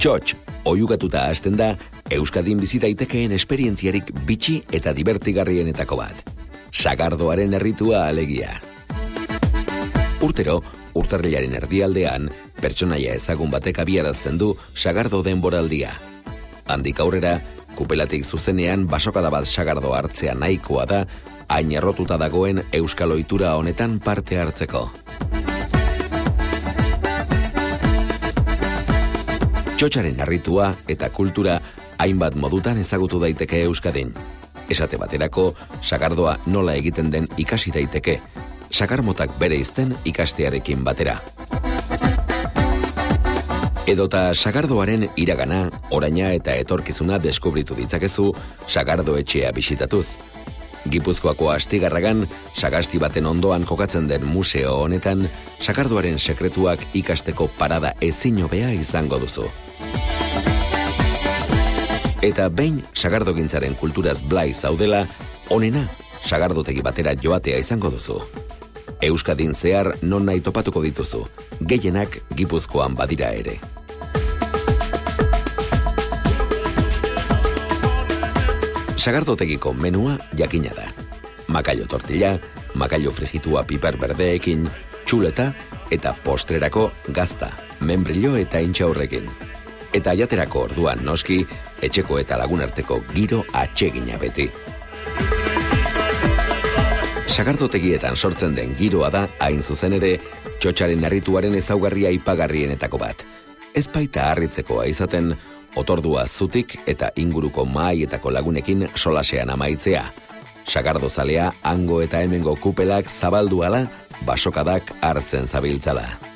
Txotx, oiugatuta hasten da, Euskadin bizi daitekeen esperientziarik bitxi eta divertigarrienetako bat. Sagardoaren erritua alegia. Urtero, urtarrilaren erdialdean, pertsonaia ezagun batek abiarazten du sagardo denboraldia. Handik aurrera, kupelatik zuzenean basokada bat sagardo hartzea nahikoa da, hain errotuta dagoen euskal ohitura honetan parte hartzeko. Txotxaren erritua eta kultura hainbat modutan ezagutu daiteke Euskadin. Esate baterako, sagardoa nola egiten den ikasi daiteke, sagarmotak bereizten ikastearekin batera. Edota sagardoaren iragana, oraina eta etorkizuna deskubritu ditzakezu sagardo etxea bisitatuz. Gipuzkoako Astigarragan, sagasti baten ondoan kokatzen den museo honetan, sagardoaren sekretuak ikasteko parada ezin hobea izango duzu. Eta behin sagardogintzaren kulturaz blai zaudela, onena sagardotegi batera joatea izango duzu. Euskadin zehar non nahi topatuko dituzu, gehienak Gipuzkoan badira ere. Sagardotegiko menua jakina da. Makallo tortilla, makallo frijitua piper berdeekin, txuleta eta postrerako gazta, membrillo eta intxaurrekin. Eta jaterako orduan noski, etxeko eta lagunarteko giro atsegina beti. Sagardotegietan sortzen den giroa da, hain zuzen ere, txotxaren errituaren ezaugarria aipagarrienetako bat. Ez baita harritzekoa izaten, otordua zutik eta inguruko mahaietako lagunekin solasean amaitzea. Sagardozalea hango eta hemengo kupelak zabaldu ala, basokadak hartzen zabiltzala.